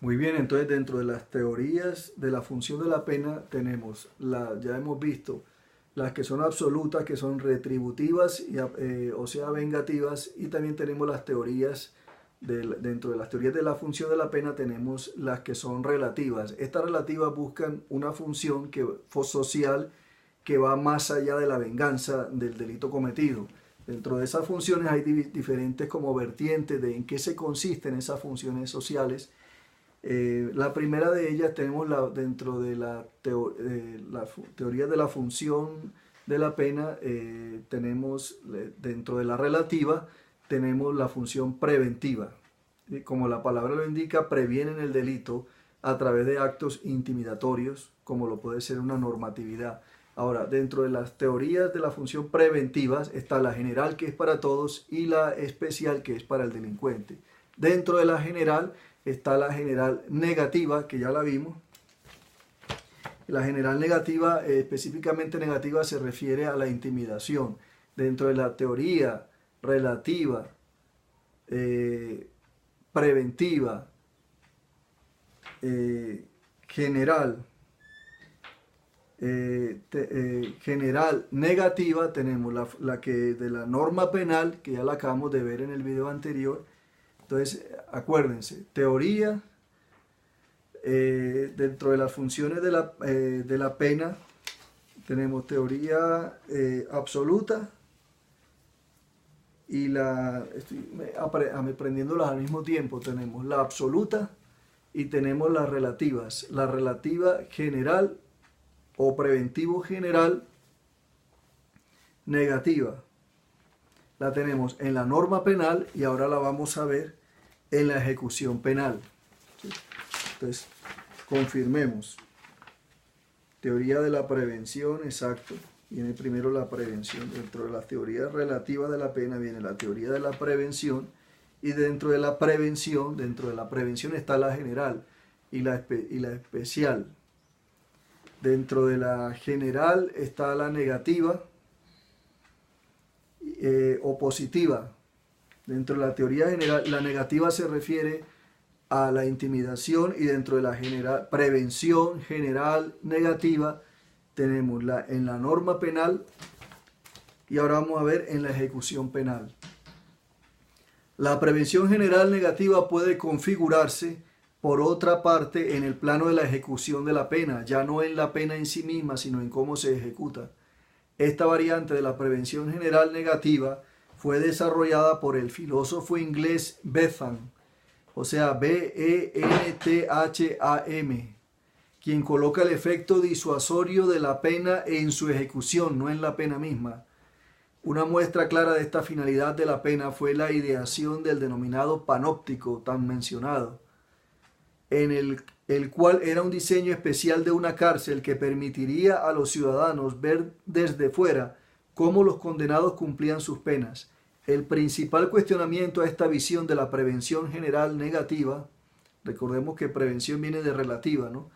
Muy bien, entonces dentro de las teorías de la función de la pena tenemos, ya hemos visto, las que son absolutas, que son retributivas, o sea, vengativas, y también tenemos las teorías, dentro de las teorías de la función de la pena tenemos las que son relativas. Estas relativas buscan una función social que va más allá de la venganza del delito cometido. Dentro de esas funciones hay diferentes como vertientes de en qué se consisten esas funciones sociales. La primera de ellas tenemos dentro de la teoría de la función de la pena, tenemos dentro de la relativa, tenemos la función preventiva. Como la palabra lo indica, previenen el delito a través de actos intimidatorios, como lo puede ser una normatividad. Ahora, dentro de las teorías de la función preventiva está la general, que es para todos, y la especial, que es para el delincuente. Dentro de la general está la general negativa, que ya la vimos. La general negativa, específicamente negativa, se refiere a la intimidación. Dentro de la teoría relativa, preventiva, general, general negativa, tenemos la que de la norma penal, que ya la acabamos de ver en el video anterior. Entonces, acuérdense, teoría, dentro de las funciones de la pena, tenemos teoría absoluta y estoy aprendiéndolas al mismo tiempo. Tenemos la absoluta y tenemos las relativas. La relativa general o preventivo general negativa. La tenemos en la norma penal y ahora la vamos a ver en la ejecución penal. Entonces, confirmemos. Teoría de la prevención, exacto. Viene primero la prevención. Dentro de las teorías relativas de la pena viene la teoría de la prevención. Y dentro de la prevención está la general y la especial. Dentro de la general está la negativa o positiva. Dentro de la teoría general, la negativa se refiere a la intimidación, y dentro de la prevención general negativa tenemos en la norma penal, y ahora vamos a ver en la ejecución penal. La prevención general negativa puede configurarse por otra parte en el plano de la ejecución de la pena, ya no en la pena en sí misma, sino en cómo se ejecuta. Esta variante de la prevención general negativa fue desarrollada por el filósofo inglés Bentham, o sea, Bentham, quien coloca el efecto disuasorio de la pena en su ejecución, no en la pena misma. Una muestra clara de esta finalidad de la pena fue la ideación del denominado panóptico tan mencionado, en el cual era un diseño especial de una cárcel que permitiría a los ciudadanos ver desde fuera cómo los condenados cumplían sus penas. El principal cuestionamiento a esta visión de la prevención general negativa, recordemos que prevención viene de relativa, ¿no?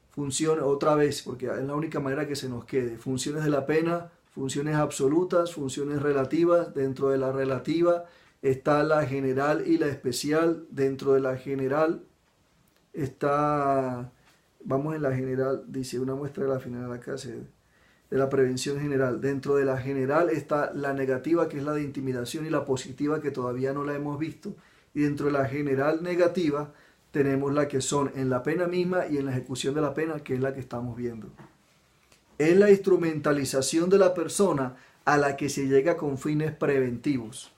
Funciona otra vez, porque es la única manera que se nos quede. Funciones de la pena, funciones absolutas, funciones relativas. Dentro de la relativa está la general y la especial. Dentro de la general vamos en la general, dice una muestra de la final acá, de la prevención general. Dentro de la general está la negativa, que es la de intimidación, y la positiva, que todavía no la hemos visto. Y dentro de la general negativa tenemos la que son en la pena misma y en la ejecución de la pena, que es la que estamos viendo. Es la instrumentalización de la persona a la que se llega con fines preventivos.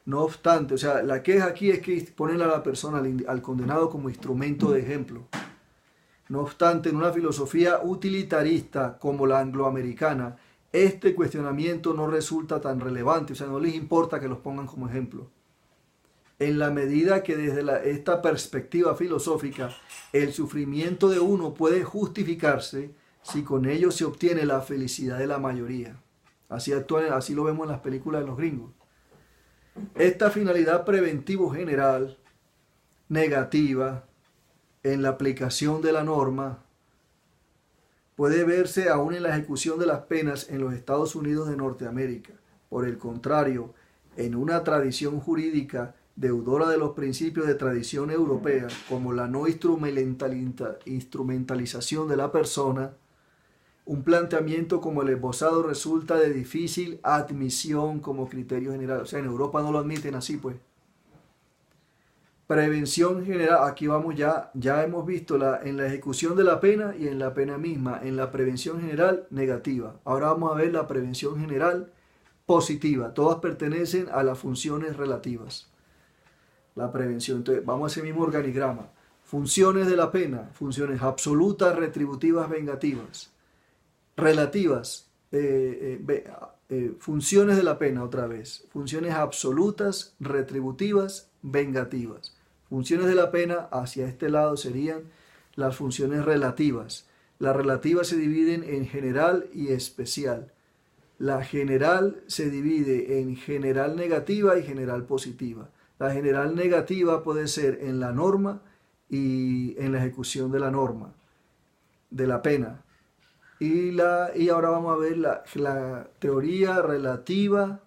No obstante, o sea, la queja aquí es que ponen a la persona, al condenado, como instrumento de ejemplo. No obstante, en una filosofía utilitarista como la angloamericana, este cuestionamiento no resulta tan relevante, o sea, no les importa que los pongan como ejemplo. En la medida que desde esta perspectiva filosófica, el sufrimiento de uno puede justificarse si con ello se obtiene la felicidad de la mayoría. Así lo vemos en las películas de los gringos. Esta finalidad preventivo general, negativa, en la aplicación de la norma, puede verse aún en la ejecución de las penas en los Estados Unidos de Norteamérica. Por el contrario, en una tradición jurídica deudora de los principios de tradición europea, como la no instrumentalización de la persona, un planteamiento como el esbozado resulta de difícil admisión como criterio general. O sea, en Europa no lo admiten así, pues. Prevención general, aquí vamos ya hemos visto en la ejecución de la pena y en la pena misma. En la prevención general, negativa. Ahora vamos a ver la prevención general positiva. Todas pertenecen a las funciones relativas. La prevención. Entonces, vamos a ese mismo organigrama. Funciones de la pena. Funciones absolutas, retributivas, vengativas. Relativas. Funciones de la pena, otra vez. Funciones absolutas, retributivas, vengativas. Funciones de la pena, hacia este lado, serían las funciones relativas. Las relativas se dividen en general y especial. La general se divide en general negativa y general positiva. La general negativa puede ser en la norma y en la ejecución de la norma, de la pena. Y ahora vamos a ver la teoría relativa,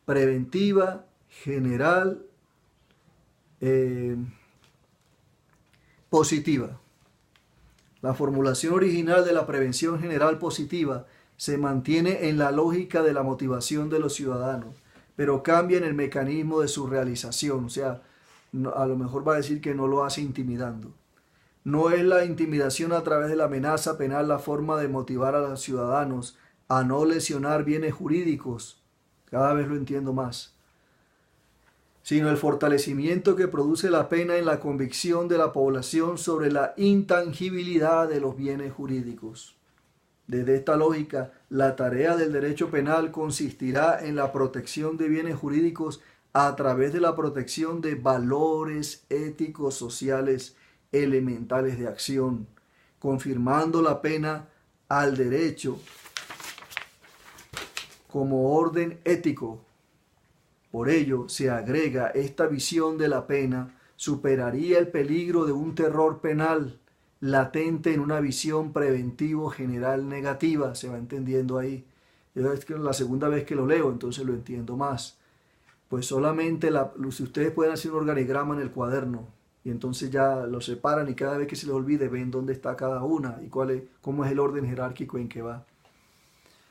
preventiva, general, positiva. La formulación original de la prevención general positiva se mantiene en la lógica de la motivación de los ciudadanos, pero cambia en el mecanismo de su realización. O sea, a lo mejor va a decir que no lo hace intimidando. No es la intimidación a través de la amenaza penal la forma de motivar a los ciudadanos a no lesionar bienes jurídicos. Cada vez lo entiendo más. Sino el fortalecimiento que produce la pena en la convicción de la población sobre la intangibilidad de los bienes jurídicos. Desde esta lógica, la tarea del derecho penal consistirá en la protección de bienes jurídicos a través de la protección de valores éticos sociales elementales de acción, confirmando la pena al derecho como orden ético. Por ello, se agrega esta visión de la pena, superaría el peligro de un terror penal latente en una visión preventivo general negativa. Se va entendiendo ahí. Es que la segunda vez que lo leo, entonces lo entiendo más. Pues solamente, si ustedes pueden hacer un organigrama en el cuaderno, y entonces ya lo separan y cada vez que se les olvide ven dónde está cada una y cómo es el orden jerárquico en que va.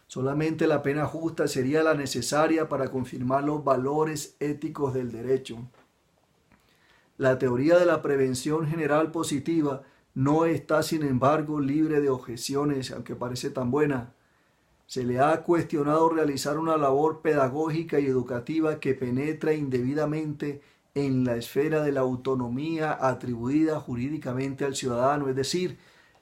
Solamente la pena justa sería la necesaria para confirmar los valores éticos del derecho. La teoría de la prevención general positiva no está, sin embargo, libre de objeciones, aunque parece tan buena. Se le ha cuestionado realizar una labor pedagógica y educativa que penetra indebidamente en la esfera de la autonomía atribuida jurídicamente al ciudadano. Es decir,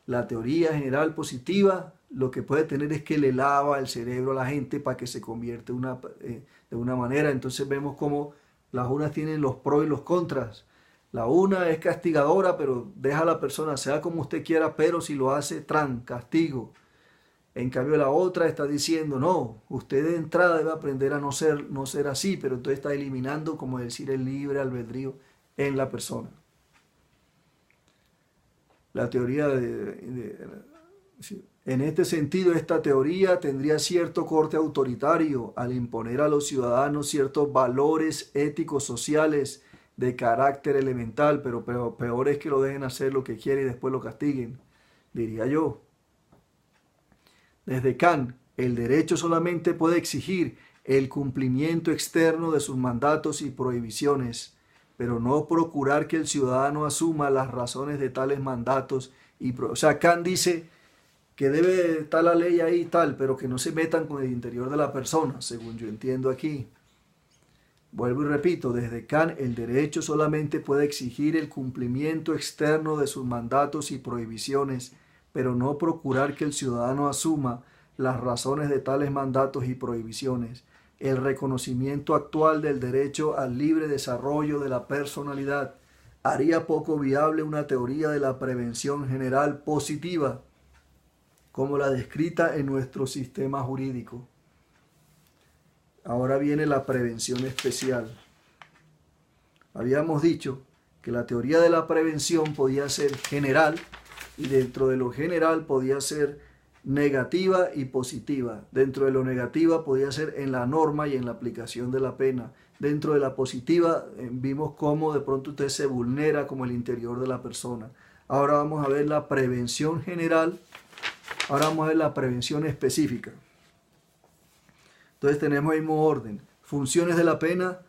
la teoría general positiva lo que puede tener es que le lava el cerebro a la gente para que se convierta de una manera. Entonces vemos cómo las unas tienen los pros y los contras. La una es castigadora, pero deja a la persona, sea como usted quiera, pero si lo hace, castigo. En cambio la otra está diciendo, no, usted de entrada debe aprender a no ser así, pero entonces está eliminando, como decir, el libre albedrío en la persona. La teoría en este sentido, esta teoría tendría cierto corte autoritario al imponer a los ciudadanos ciertos valores éticos sociales de carácter elemental, pero peor es que lo dejen hacer lo que quieren y después lo castiguen, diría yo. Desde Kant, el derecho solamente puede exigir el cumplimiento externo de sus mandatos y prohibiciones, pero no procurar que el ciudadano asuma las razones de tales mandatos. O sea, Kant dice que debe estar la ley ahí y tal, pero que no se metan con el interior de la persona, según yo entiendo aquí. Vuelvo y repito, desde Kant el derecho solamente puede exigir el cumplimiento externo de sus mandatos y prohibiciones, pero no procurar que el ciudadano asuma las razones de tales mandatos y prohibiciones. El reconocimiento actual del derecho al libre desarrollo de la personalidad haría poco viable una teoría de la prevención general positiva, como la descrita en nuestro sistema jurídico. Ahora viene la prevención especial. Habíamos dicho que la teoría de la prevención podía ser general y dentro de lo general podía ser negativa y positiva. Dentro de lo negativa podía ser en la norma y en la aplicación de la pena. dentro de la positiva, vimos cómo de pronto usted se vulnera como el interior de la persona. Ahora vamos a ver la prevención general, ahora vamos a ver la prevención específica. Entonces tenemos el mismo orden. Funciones de la pena,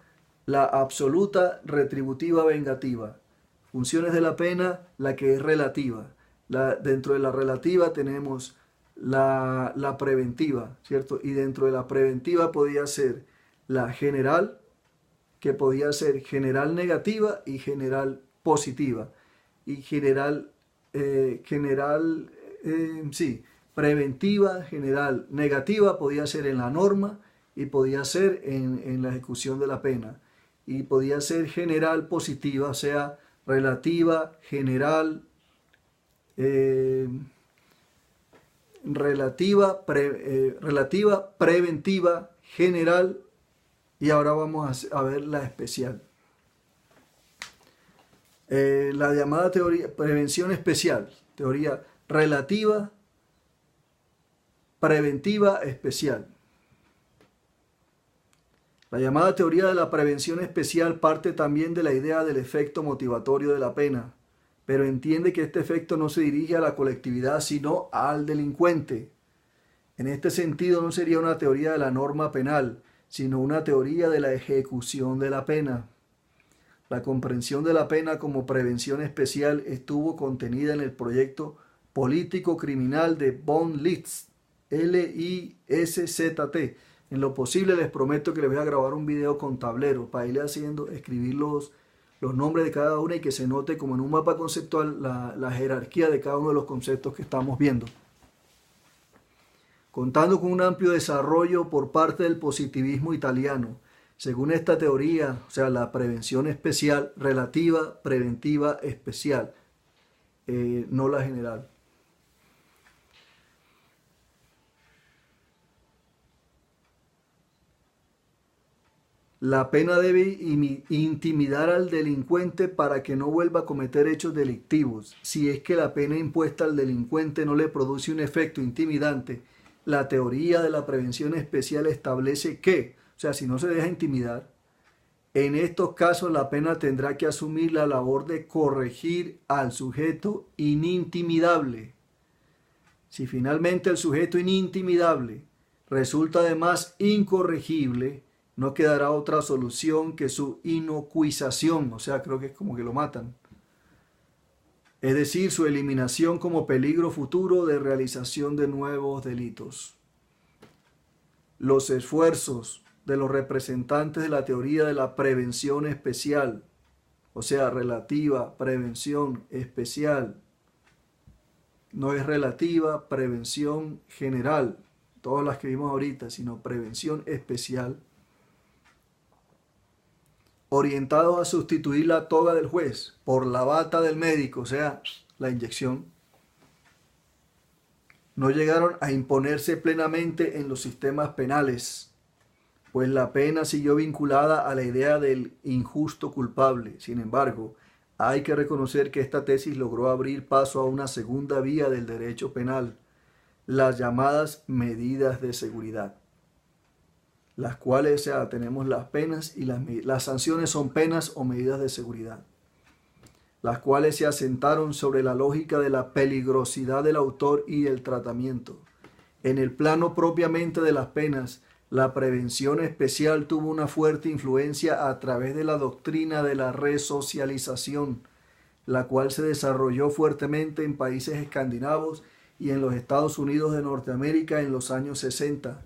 la absoluta, retributiva, vengativa. Funciones de la pena, la que es relativa. Dentro de la relativa tenemos la preventiva, ¿cierto? Y dentro de la preventiva podía ser la general, que podía ser general negativa y general positiva. Y preventiva, general negativa podía ser en la norma y podía ser en la ejecución de la pena. Y podía ser general positiva, o sea, relativa, general, relativa, preventiva, general, y ahora vamos a ver la especial. La llamada teoría, prevención especial, teoría relativa, preventiva, especial. La llamada teoría de la prevención especial parte también de la idea del efecto motivatorio de la pena, pero entiende que este efecto no se dirige a la colectividad, sino al delincuente. En este sentido no sería una teoría de la norma penal, sino una teoría de la ejecución de la pena. La comprensión de la pena como prevención especial estuvo contenida en el proyecto político criminal de von Liszt, L-I-S-Z-T. En lo posible les prometo que les voy a grabar un video con tablero para irle haciendo, escribir los nombres de cada una y que se note como en un mapa conceptual la jerarquía de cada uno de los conceptos que estamos viendo. Contando con un amplio desarrollo por parte del positivismo italiano. Según esta teoría, o sea, la prevención especial, relativa, preventiva, especial, no la general. La pena debe intimidar al delincuente para que no vuelva a cometer hechos delictivos. Si es que la pena impuesta al delincuente no le produce un efecto intimidante, la teoría de la prevención especial establece que, o sea, si no se deja intimidar, en estos casos la pena tendrá que asumir la labor de corregir al sujeto inintimidable. Si finalmente el sujeto inintimidable resulta además incorregible, no quedará otra solución que su inocuización, o sea, creo que es como que lo matan. Es decir, su eliminación como peligro futuro de realización de nuevos delitos. Los esfuerzos de los representantes de la teoría de la prevención especial, o sea, relativa, prevención especial, no es relativa, prevención general, todas las que vimos ahorita, sino prevención especial, orientados a sustituir la toga del juez por la bata del médico, o sea, la inyección, no llegaron a imponerse plenamente en los sistemas penales, pues la pena siguió vinculada a la idea del injusto culpable. Sin embargo, hay que reconocer que esta tesis logró abrir paso a una segunda vía del derecho penal, las llamadas medidas de seguridad, las cuales, o sea, tenemos las penas y las sanciones son penas o medidas de seguridad, las cuales se asentaron sobre la lógica de la peligrosidad del autor y el tratamiento. En el plano propiamente de las penas, la prevención especial tuvo una fuerte influencia a través de la doctrina de la resocialización, la cual se desarrolló fuertemente en países escandinavos y en los Estados Unidos de Norteamérica en los años 60.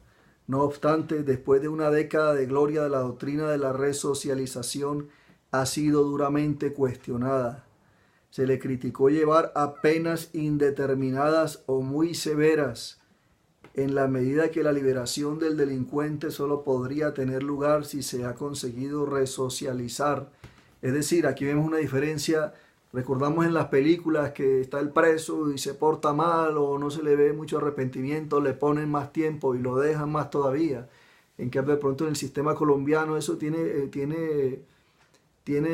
No obstante, después de una década de gloria de la doctrina de la resocialización, ha sido duramente cuestionada. Se le criticó llevar a penas indeterminadas o muy severas, en la medida que la liberación del delincuente solo podría tener lugar si se ha conseguido resocializar. Es decir, aquí vemos una diferencia. Recordamos en las películas que está el preso y se porta mal o no se le ve mucho arrepentimiento, le ponen más tiempo y lo dejan más todavía. En cambio, de pronto en el sistema colombiano eso tiene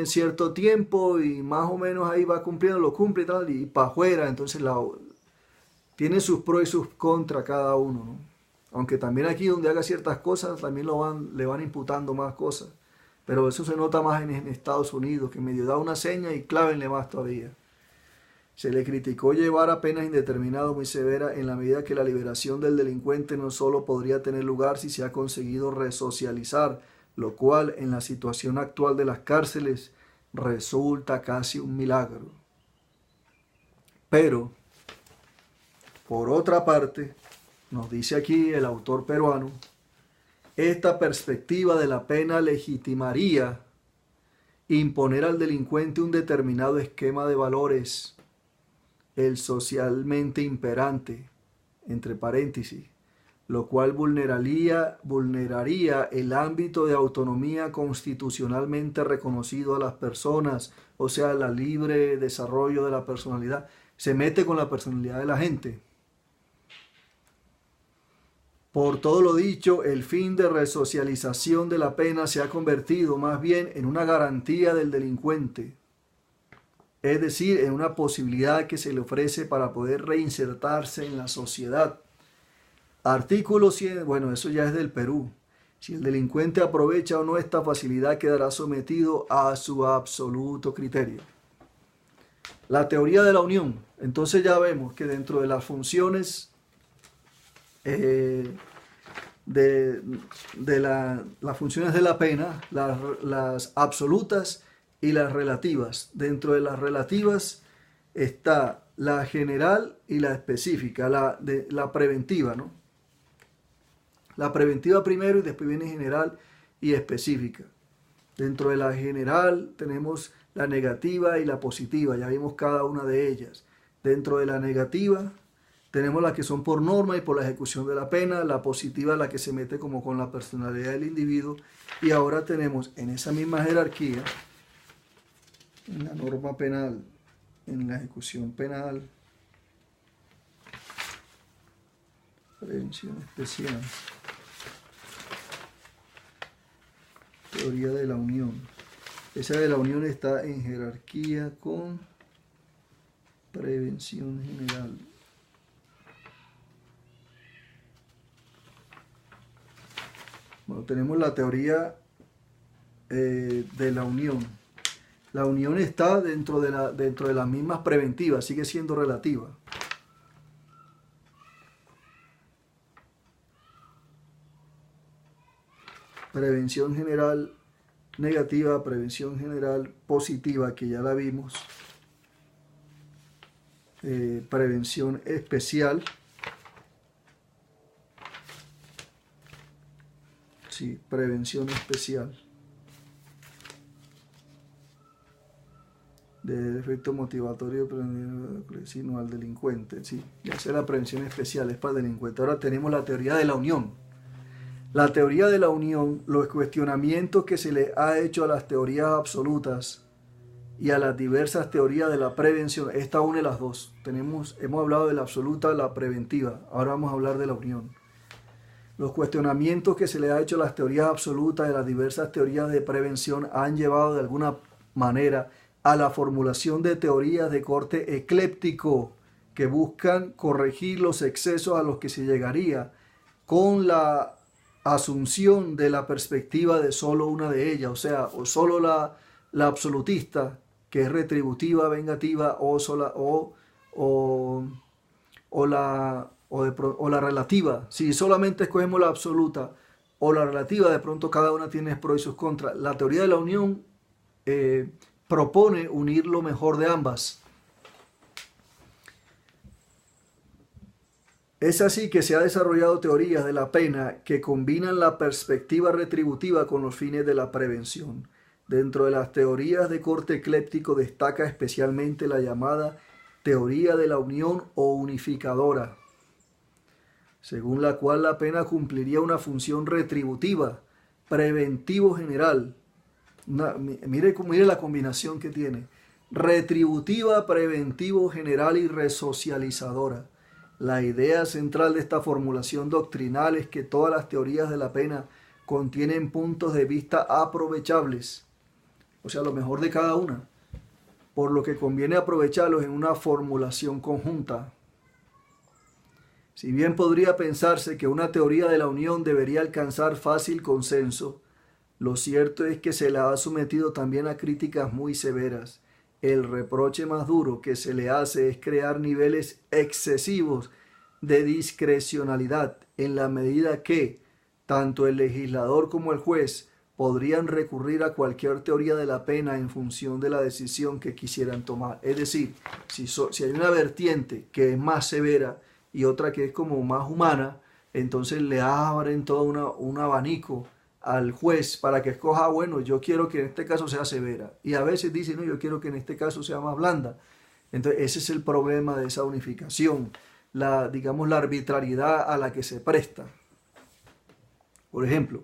cierto tiempo y más o menos ahí va cumpliendo, lo cumple y tal, y para afuera. Entonces tiene sus pros y sus contras cada uno, ¿no? Aunque también aquí donde haga ciertas cosas también le van imputando más cosas. pero eso se nota más en Estados Unidos, que medio da una seña y clávenle más todavía. Se le criticó llevar a penas indeterminadas muy severas en la medida que la liberación del delincuente no solo podría tener lugar si se ha conseguido resocializar, lo cual en la situación actual de las cárceles resulta casi un milagro. Pero, por otra parte, nos dice aquí el autor peruano, esta perspectiva de la pena legitimaría imponer al delincuente un determinado esquema de valores, el socialmente imperante, entre paréntesis, lo cual vulneraría el ámbito de autonomía constitucionalmente reconocido a las personas, o sea, el libre desarrollo de la personalidad. Se mete con la personalidad de la gente. Por todo lo dicho, el fin de resocialización de la pena se ha convertido más bien en una garantía del delincuente, es decir, en una posibilidad que se le ofrece para poder reinsertarse en la sociedad. Artículo 100, bueno, eso ya es del Perú. Si el delincuente aprovecha o no esta facilidad, quedará sometido a su absoluto criterio. La teoría de la unión. Entonces ya vemos que dentro de las funciones las funciones de la pena, las absolutas y las relativas. Dentro de las relativas está la general y la específica, la preventiva, ¿no? La preventiva primero y después viene general y específica. Dentro de la general tenemos la negativa y la positiva, ya vimos cada una de ellas. Dentro de la negativa tenemos las que son por norma y por la ejecución de la pena, la positiva la que se mete como con la personalidad del individuo, y ahora tenemos en esa misma jerarquía, en la norma penal, en la ejecución penal, prevención especial, teoría de la unión. Esa de la unión está en jerarquía con prevención general. Bueno, tenemos la teoría de la unión. La unión está dentro de las mismas preventivas, sigue siendo relativa. Prevención general negativa, prevención general positiva, que ya la vimos. Prevención especial. Sí, prevención especial. De efecto motivatorio, sino al delincuente. Sí, ya sea la prevención especial, es para el delincuente. Ahora tenemos la teoría de la unión. La teoría de la unión, los cuestionamientos que se le ha hecho a las teorías absolutas y a las diversas teorías de la prevención, esta une las dos. Hemos hablado de la absoluta, la preventiva, ahora vamos a hablar de la unión. Los cuestionamientos que se le ha hecho a las teorías absolutas y a las diversas teorías de prevención han llevado de alguna manera a la formulación de teorías de corte ecléptico que buscan corregir los excesos a los que se llegaría con la asunción de la perspectiva de solo una de ellas, o sea, o solo la absolutista, que es retributiva, vengativa, o la relativa. Si solamente escogemos la absoluta o la relativa, de pronto cada una tiene pros y sus contras. La teoría de la unión propone unir lo mejor de ambas. Es así que se han desarrollado teorías de la pena que combinan la perspectiva retributiva con los fines de la prevención. Dentro de las teorías de corte ecléptico destaca especialmente la llamada teoría de la unión o unificadora, según la cual la pena cumpliría una función retributiva, preventivo general. Mire la combinación que tiene. Retributiva, preventivo general y resocializadora. La idea central de esta formulación doctrinal es que todas las teorías de la pena contienen puntos de vista aprovechables, o sea, lo mejor de cada una, por lo que conviene aprovecharlos en una formulación conjunta. Si bien podría pensarse que una teoría de la unión debería alcanzar fácil consenso, Lo cierto es que se le ha sometido también a críticas muy severas. El reproche más duro que se le hace es crear niveles excesivos de discrecionalidad, en la medida que tanto el legislador como el juez podrían recurrir a cualquier teoría de la pena en función de la decisión que quisieran tomar. Es decir, si hay una vertiente que es más severa y otra que es como más humana, entonces le abren todo un abanico al juez para que escoja, bueno, yo quiero que en este caso sea severa. Y a veces dice, no, yo quiero que en este caso sea más blanda. Entonces ese es el problema de esa unificación, digamos, la arbitrariedad a la que se presta. Por ejemplo,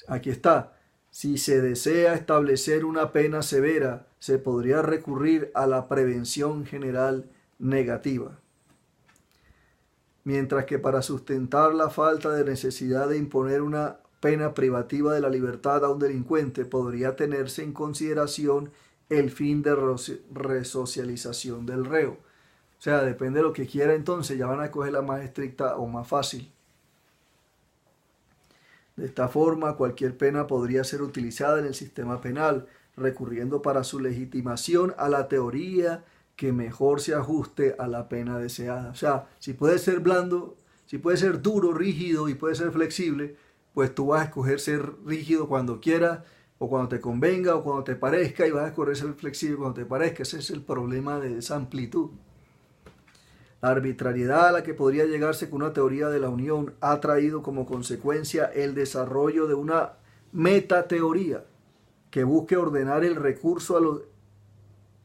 aquí está, si se desea establecer una pena severa, se podría recurrir a la prevención general negativa. Mientras que para sustentar la falta de necesidad de imponer una pena privativa de la libertad a un delincuente, podría tenerse en consideración el fin de resocialización del reo. O sea, depende de lo que quiera, entonces ya van a coger la más estricta o más fácil. De esta forma, cualquier pena podría ser utilizada en el sistema penal, recurriendo para su legitimación a la teoría que mejor se ajuste a la pena deseada. O sea, si puede ser blando, si puede ser duro, rígido y puede ser flexible, pues tú vas a escoger ser rígido cuando quieras, o cuando te convenga, o cuando te parezca, y vas a escoger ser flexible cuando te parezca. Ese es el problema de esa amplitud. La arbitrariedad a la que podría llegarse con una teoría de la unión ha traído como consecuencia el desarrollo de una metateoría que busque ordenar el recurso a los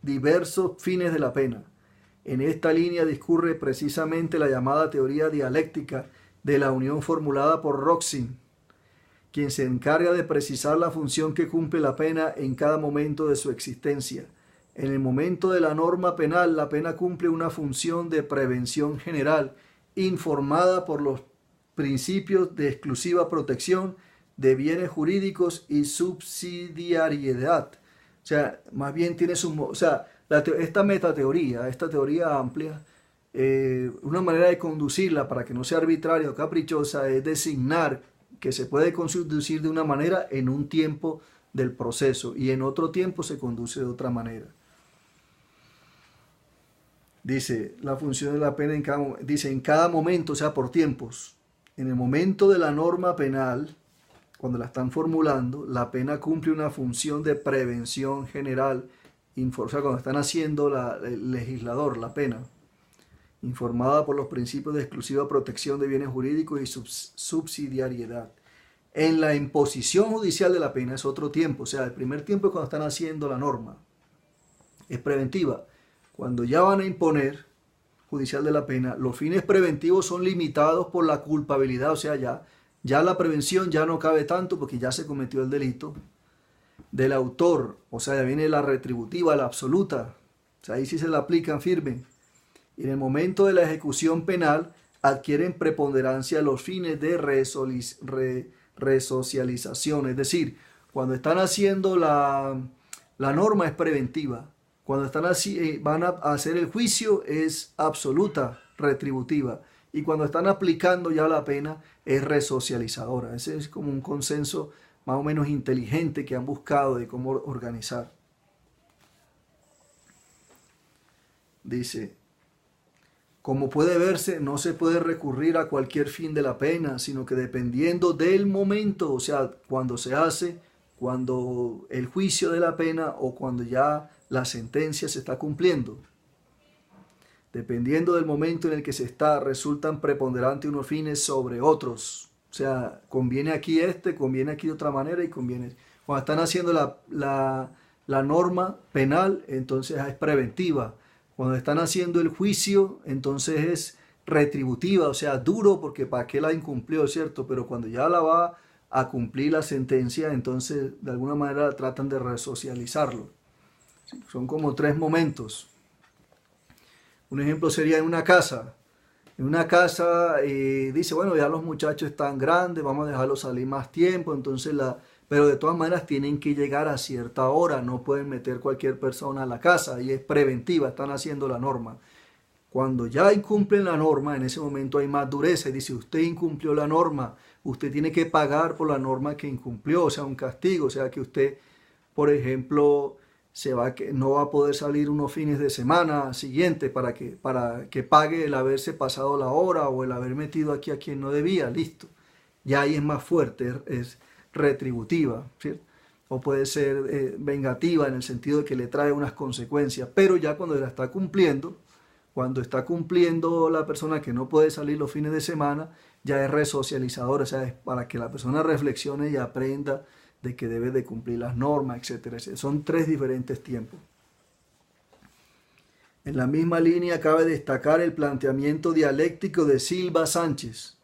diversos fines de la pena. En esta línea discurre precisamente la llamada teoría dialéctica de la unión formulada por Roxin, quien se encarga de precisar la función que cumple la pena en cada momento de su existencia. En el momento de la norma penal, la pena cumple una función de prevención general, informada por los principios de exclusiva protección de bienes jurídicos y subsidiariedad. O sea, más bien tiene esta metateoría, esta teoría amplia, una manera de conducirla para que no sea arbitraria o caprichosa es designar que se puede conducir de una manera en un tiempo del proceso y en otro tiempo se conduce de otra manera. Dice, la función de la pena en cada momento, o sea, por tiempos. En el momento de la norma penal, cuando la están formulando, la pena cumple una función de prevención general, o sea, cuando están haciendo el legislador, la pena, informada por los principios de exclusiva protección de bienes jurídicos y subsidiariedad. En la imposición judicial de la pena es otro tiempo, o sea, el primer tiempo es cuando están haciendo la norma, es preventiva. Cuando ya van a imponer judicial de la pena, los fines preventivos son limitados por la culpabilidad, o sea, ya la prevención ya no cabe tanto porque ya se cometió el delito del autor, o sea, ya viene la retributiva, la absoluta, o sea, ahí sí se la aplican firme. Y en el momento de la ejecución penal adquieren preponderancia los fines de resocialización, es decir, cuando están haciendo la norma es preventiva, cuando están van a hacer el juicio es absoluta, retributiva, y cuando están aplicando ya la pena es resocializadora. Ese es como un consenso más o menos inteligente que han buscado de cómo organizar. Dice, como puede verse, no se puede recurrir a cualquier fin de la pena, sino que dependiendo del momento, o sea, cuando se hace, cuando el juicio de la pena o cuando ya la sentencia se está cumpliendo. Dependiendo del momento en el que se está, resultan preponderantes unos fines sobre otros. O sea, conviene aquí conviene aquí de otra manera y conviene. Cuando están haciendo la norma penal, entonces es preventiva. Cuando están haciendo el juicio, entonces es retributiva, o sea, duro porque para qué la incumplió, ¿cierto? Pero cuando ya la va a cumplir la sentencia, entonces de alguna manera tratan de resocializarlo. Son como tres momentos. Un ejemplo sería en una casa. En una casa dice, bueno, ya los muchachos están grandes, vamos a dejarlos salir más tiempo, entonces pero de todas maneras tienen que llegar a cierta hora, no pueden meter cualquier persona a la casa y es preventiva, están haciendo la norma. Cuando ya incumplen la norma, en ese momento hay más dureza y dice, usted incumplió la norma, usted tiene que pagar por la norma que incumplió, o sea, un castigo, o sea, que usted, por ejemplo, no va a poder salir unos fines de semana siguientes para que pague el haberse pasado la hora o el haber metido aquí a quien no debía, listo. Ya ahí es más fuerte, es retributiva, ¿cierto? O puede ser vengativa en el sentido de que le trae unas consecuencias, pero ya cuando la está cumpliendo, cuando está cumpliendo la persona que no puede salir los fines de semana, ya es resocializador, o sea, es para que la persona reflexione y aprenda de que debe de cumplir las normas, etcétera, etcétera. Son 3 diferentes tiempos. En la misma línea cabe destacar el planteamiento dialéctico de Silva Sánchez.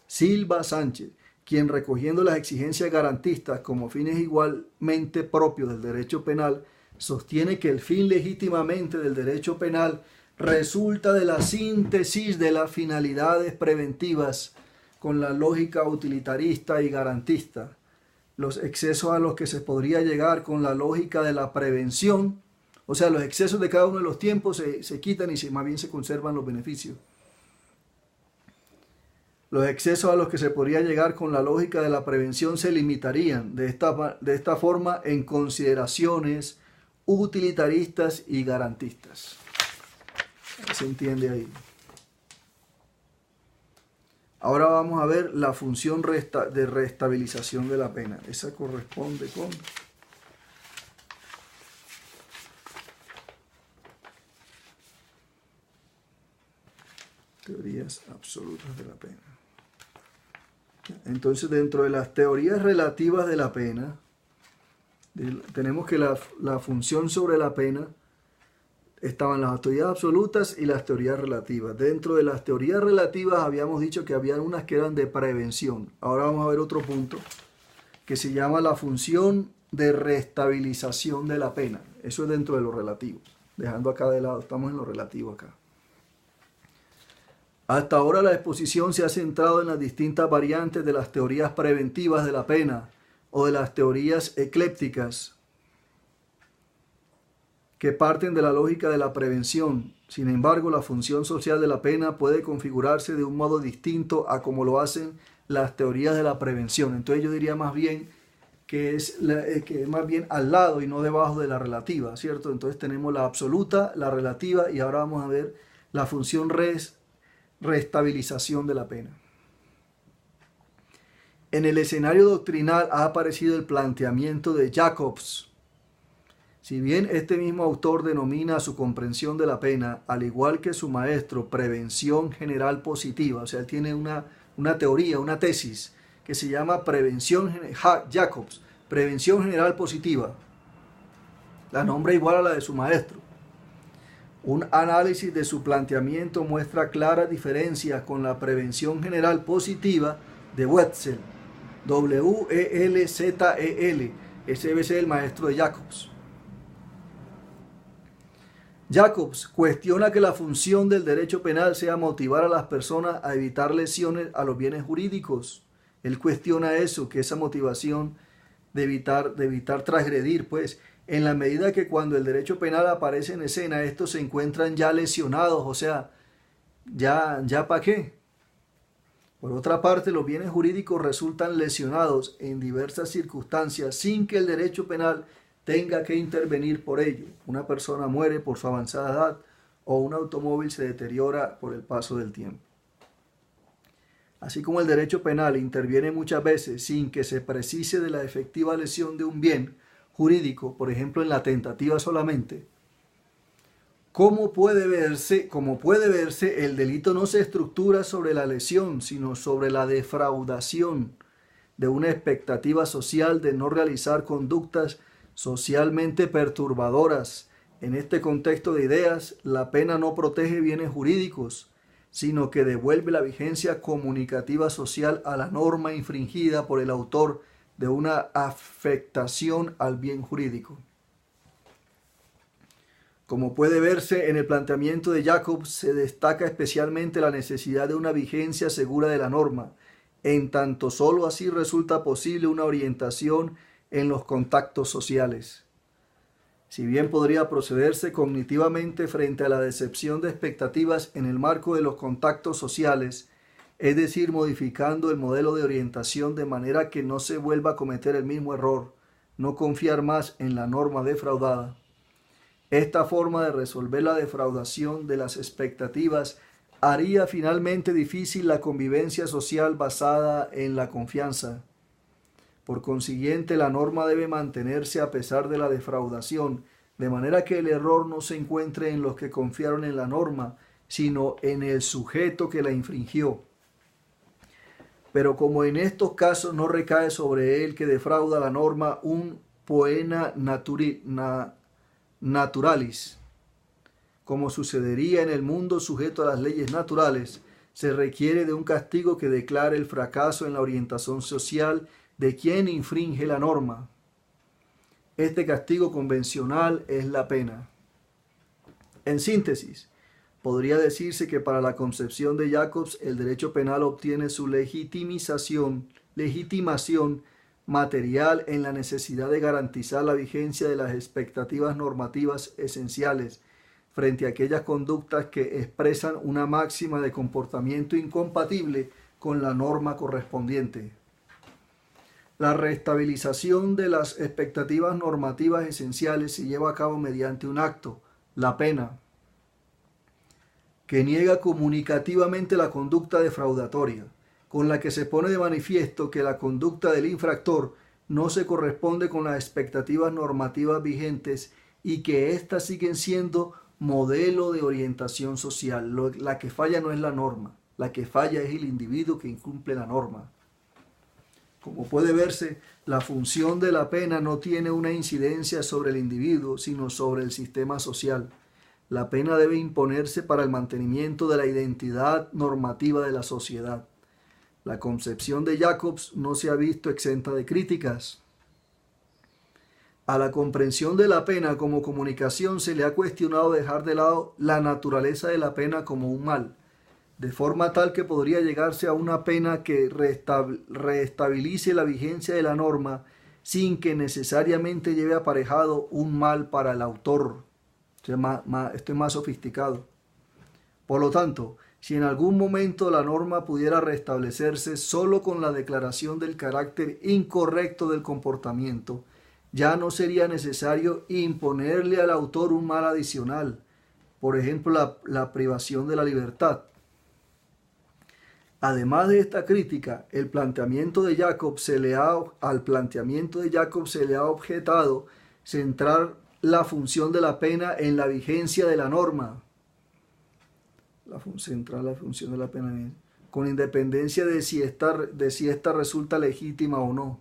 Silva Sánchez, quien recogiendo las exigencias garantistas como fines igualmente propios del derecho penal, sostiene que el fin legítimamente del derecho penal resulta de la síntesis de las finalidades preventivas con la lógica utilitarista y garantista, los excesos a los que se podría llegar con la lógica de la prevención, o sea, los excesos de cada uno de los tiempos se quitan y más bien se conservan los beneficios. Los excesos a los que se podría llegar con la lógica de la prevención se limitarían de esta forma en consideraciones utilitaristas y garantistas. Se entiende ahí. Ahora vamos a ver la función de restabilización de la pena. Esa corresponde con teorías absolutas de la pena. Entonces, dentro de las teorías relativas de la pena, tenemos que la función sobre la pena estaban las teorías absolutas y las teorías relativas. Dentro de las teorías relativas habíamos dicho que había unas que eran de prevención. Ahora vamos a ver otro punto que se llama la función de restabilización de la pena. Eso es dentro de lo relativo. Dejando acá de lado, estamos en lo relativo acá. Hasta ahora la exposición se ha centrado en las distintas variantes de las teorías preventivas de la pena o de las teorías eclépticas, que parten de la lógica de la prevención. Sin embargo, la función social de la pena puede configurarse de un modo distinto a como lo hacen las teorías de la prevención. Entonces yo diría más bien que es más bien al lado y no debajo de la relativa, ¿cierto? Entonces tenemos la absoluta, la relativa y ahora vamos a ver la función restabilización de la pena. En el escenario doctrinal ha aparecido el planteamiento de Jacobs. Si bien este mismo autor denomina su comprensión de la pena, al igual que su maestro, prevención general positiva, o sea, él tiene una teoría, una tesis, que se llama Jacobs, prevención general positiva. La nombra igual a la de su maestro. Un análisis de su planteamiento muestra claras diferencias con la prevención general positiva de Wetzel, W-E-L-Z-E-L. Ese debe ser el maestro de Jacobs. Jacobs cuestiona que la función del derecho penal sea motivar a las personas a evitar lesiones a los bienes jurídicos. Él cuestiona eso, que esa motivación de evitar transgredir, pues, en la medida que cuando el derecho penal aparece en escena, estos se encuentran ya lesionados, o sea, ya ¿para qué? Por otra parte, los bienes jurídicos resultan lesionados en diversas circunstancias sin que el derecho penal tenga que intervenir por ello. Una persona muere por su avanzada edad o un automóvil se deteriora por el paso del tiempo. Así como el derecho penal interviene muchas veces sin que se precise de la efectiva lesión de un bien jurídico, por ejemplo en la tentativa solamente, como puede verse, el delito no se estructura sobre la lesión, sino sobre la defraudación de una expectativa social de no realizar conductas socialmente perturbadoras. En este contexto de ideas, la pena no protege bienes jurídicos, sino que devuelve la vigencia comunicativa social a la norma infringida por el autor de una afectación al bien jurídico. Como puede verse en el planteamiento de Jacobs, se destaca especialmente la necesidad de una vigencia segura de la norma, en tanto sólo así resulta posible una orientación en los contactos sociales. Si bien podría procederse cognitivamente frente a la decepción de expectativas en el marco de los contactos sociales, es decir, modificando el modelo de orientación de manera que no se vuelva a cometer el mismo error, no confiar más en la norma defraudada. Esta forma de resolver la defraudación de las expectativas haría finalmente difícil la convivencia social basada en la confianza. Por consiguiente, la norma debe mantenerse a pesar de la defraudación, de manera que el error no se encuentre en los que confiaron en la norma, sino en el sujeto que la infringió. Pero como en estos casos no recae sobre él que defrauda la norma un poena naturalis, como sucedería en el mundo sujeto a las leyes naturales, se requiere de un castigo que declare el fracaso en la orientación social de quien infringe la norma. Este castigo convencional es la pena. En síntesis, podría decirse que para la concepción de Jacobs el derecho penal obtiene su legitimación material en la necesidad de garantizar la vigencia de las expectativas normativas esenciales frente a aquellas conductas que expresan una máxima de comportamiento incompatible con la norma correspondiente. La reestabilización de las expectativas normativas esenciales se lleva a cabo mediante un acto, la pena, que niega comunicativamente la conducta defraudatoria, con la que se pone de manifiesto que la conducta del infractor no se corresponde con las expectativas normativas vigentes y que éstas siguen siendo modelo de orientación social. La que falla no es la norma, la que falla es el individuo que incumple la norma. Como puede verse, la función de la pena no tiene una incidencia sobre el individuo, sino sobre el sistema social. La pena debe imponerse para el mantenimiento de la identidad normativa de la sociedad. La concepción de Jacobs no se ha visto exenta de críticas. A la comprensión de la pena como comunicación se le ha cuestionado dejar de lado la naturaleza de la pena como un mal, de forma tal que podría llegarse a una pena que reestabilice la vigencia de la norma sin que necesariamente lleve aparejado un mal para el autor. Esto es más sofisticado. Por lo tanto, si en algún momento la norma pudiera restablecerse solo con la declaración del carácter incorrecto del comportamiento, ya no sería necesario imponerle al autor un mal adicional, por ejemplo, la privación de la libertad. Además de esta crítica, al planteamiento de Jacobs se le ha objetado centrar la función de la pena en la vigencia de la norma. Centrar la función de la pena con independencia de si esta resulta legítima o no.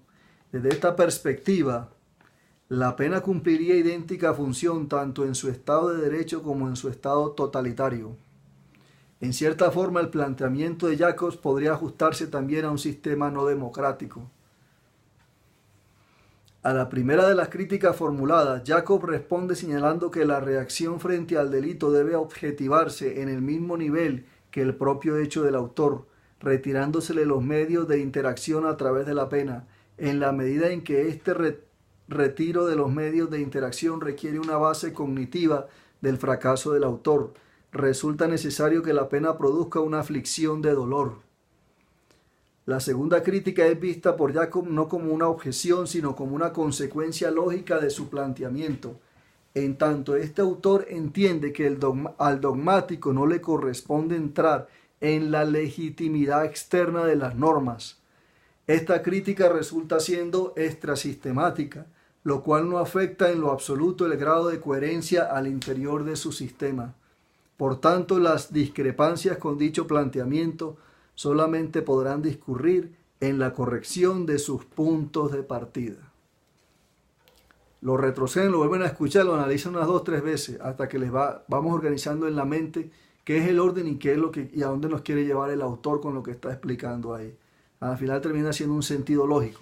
Desde esta perspectiva, la pena cumpliría idéntica función tanto en su estado de derecho como en su estado totalitario. En cierta forma, el planteamiento de Jacobs podría ajustarse también a un sistema no democrático. A la primera de las críticas formuladas, Jacobs responde señalando que la reacción frente al delito debe objetivarse en el mismo nivel que el propio hecho del autor, retirándosele los medios de interacción a través de la pena, en la medida en que este retiro de los medios de interacción requiere una base cognitiva del fracaso del autor. Resulta necesario que la pena produzca una aflicción de dolor. La segunda crítica es vista por Jacob no como una objeción, sino como una consecuencia lógica de su planteamiento. En tanto, este autor entiende que al dogmático no le corresponde entrar en la legitimidad externa de las normas. Esta crítica resulta siendo extrasistemática, lo cual no afecta en lo absoluto el grado de coherencia al interior de su sistema. Por tanto, las discrepancias con dicho planteamiento solamente podrán discurrir en la corrección de sus puntos de partida. Lo retroceden, lo vuelven a escuchar, lo analizan unas 2 o 3 veces hasta que vamos organizando en la mente qué es el orden y qué es y a dónde nos quiere llevar el autor con lo que está explicando ahí. Al final termina siendo un sentido lógico.